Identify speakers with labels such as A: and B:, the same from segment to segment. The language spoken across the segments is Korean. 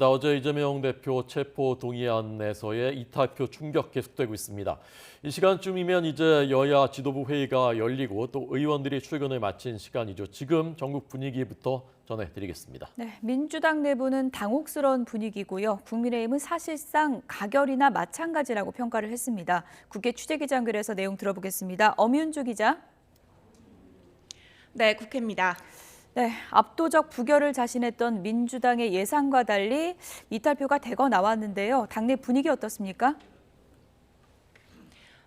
A: 어제 이재명 대표 체포 동의안에서의 이탈표 충격 계속되고 있습니다. 이 시간쯤이면 이제 여야 지도부 회의가 열리고 또 의원들이 출근을 마친 시간이죠. 지금 전국 분위기부터 전해드리겠습니다.
B: 네, 민주당 내부는 당혹스러운 분위기고요. 국민의힘은 사실상 가결이나 마찬가지라고 평가를 했습니다. 국회 취재기자 연결해서 내용 들어보겠습니다. 엄윤주 기자.
C: 네, 국회입니다.
B: 네, 압도적 부결을 자신했던 민주당의 예상과 달리 이탈표가 대거 나왔는데요. 당내 분위기 어떻습니까?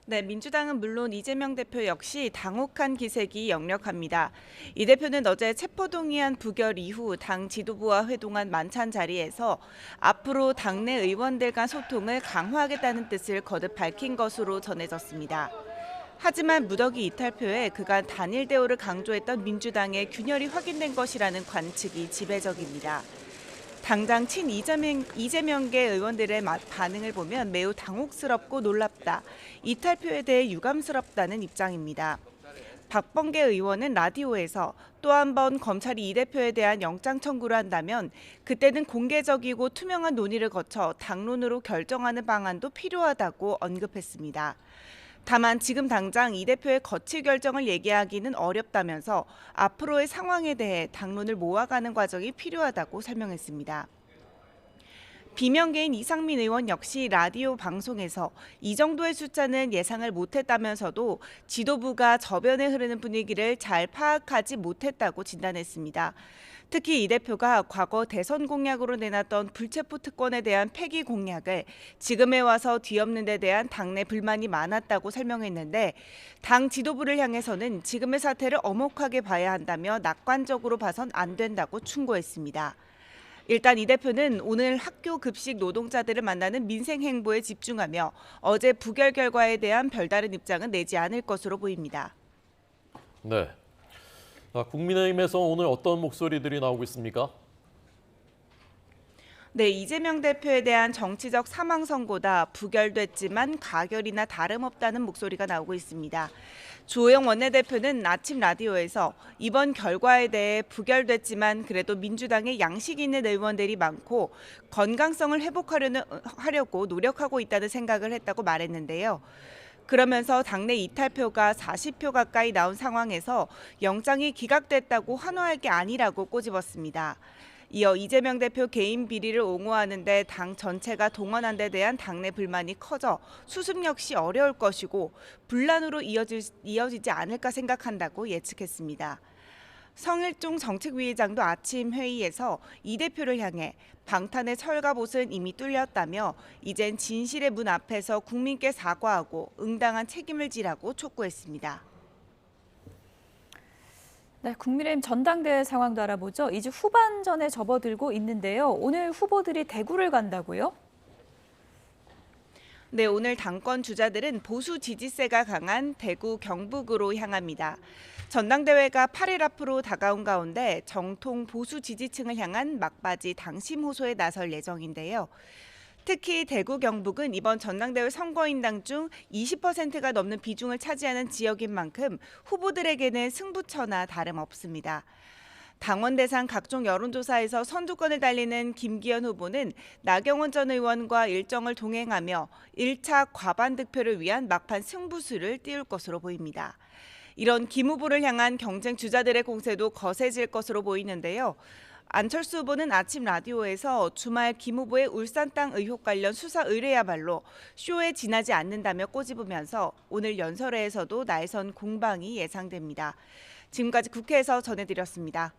C: 네, 민주당은 물론 이재명 대표 역시 당혹한 기색이 역력합니다. 이 대표는 어제 체포동의안 부결 이후 당 지도부와 회동한 만찬 자리에서 앞으로 당내 의원들 간 소통을 강화하겠다는 뜻을 거듭 밝힌 것으로 전해졌습니다. 하지만 무더기 이탈표에 그간 단일 대우를 강조했던 민주당의 균열이 확인된 것이라는 관측이 지배적입니다. 당장 이재명계 의원들의 반응을 보면 매우 당혹스럽고 놀랍다, 이탈표에 대해 유감스럽다는 입장입니다. 박범계 의원은 라디오에서 또 한 번 검찰이 이 대표에 대한 영장 청구를 한다면 그때는 공개적이고 투명한 논의를 거쳐 당론으로 결정하는 방안도 필요하다고 언급했습니다. 다만 지금 당장 이 대표의 거취 결정을 얘기하기는 어렵다면서 앞으로의 상황에 대해 당론을 모아가는 과정이 필요하다고 설명했습니다. 비명계인 이상민 의원 역시 라디오 방송에서 이 정도의 숫자는 예상을 못했다면서도 지도부가 저변에 흐르는 분위기를 잘 파악하지 못했다고 진단했습니다. 특히 이 대표가 과거 대선 공약으로 내놨던 불체포 특권에 대한 폐기 공약을 지금에 와서 뒤엎는 데 대한 당내 불만이 많았다고 설명했는데 당 지도부를 향해서는 지금의 사태를 엄혹하게 봐야 한다며 낙관적으로 봐선 안 된다고 충고했습니다. 일단 이 대표는 오늘 학교 급식 노동자들을 만나는 민생 행보에 집중하며 어제 부결 결과에 대한 별다른 입장은 내지 않을 것으로 보입니다.
A: 네. 국민의힘에서 오늘 어떤 목소리들이 나오고 있습니까?
C: 네, 이재명 대표에 대한 정치적 사망 선고다, 부결됐지만 가결이나 다름없다는 목소리가 나오고 있습니다. 주호영 원내대표는 아침 라디오에서 이번 결과에 대해 부결됐지만 그래도 민주당에 양식 있는 의원들이 많고 건강성을 회복하려고 노력하고 있다는 생각을 했다고 말했는데요. 그러면서 당내 이탈표가 40표 가까이 나온 상황에서 영장이 기각됐다고 환호할 게 아니라고 꼬집었습니다. 이어 이재명 대표 개인 비리를 옹호하는 데 당 전체가 동원한 데 대한 당내 불만이 커져 수습 역시 어려울 것이고 분란으로 이어지지 않을까 생각한다고 예측했습니다. 성일종 정책위의장도 아침 회의에서 이 대표를 향해 방탄의 철갑옷은 이미 뚫렸다며 이젠 진실의 문 앞에서 국민께 사과하고 응당한 책임을 지라고 촉구했습니다.
B: 네, 국민의힘 전당대회 상황도 알아보죠. 이제 후반전에 접어들고 있는데요. 오늘 후보들이 대구를 간다고요?
C: 네, 오늘 당권 주자들은 보수 지지세가 강한 대구 경북으로 향합니다. 전당대회가 8일 앞으로 다가온 가운데 정통 보수 지지층을 향한 막바지 당심 호소에 나설 예정인데요. 특히 대구 경북은 이번 전당대회 선거인당 중 20%가 넘는 비중을 차지하는 지역인 만큼 후보들에게는 승부처나 다름없습니다. 당원 대상 각종 여론조사에서 선두권을 달리는 김기현 후보는 나경원 전 의원과 일정을 동행하며 1차 과반 득표를 위한 막판 승부수를 띄울 것으로 보입니다. 이런 김 후보를 향한 경쟁 주자들의 공세도 거세질 것으로 보이는데요. 안철수 후보는 아침 라디오에서 주말 김 후보의 울산 땅 의혹 관련 수사 의뢰야말로 쇼에 지나지 않는다며 꼬집으면서 오늘 연설회에서도 날선 공방이 예상됩니다. 지금까지 국회에서 전해드렸습니다.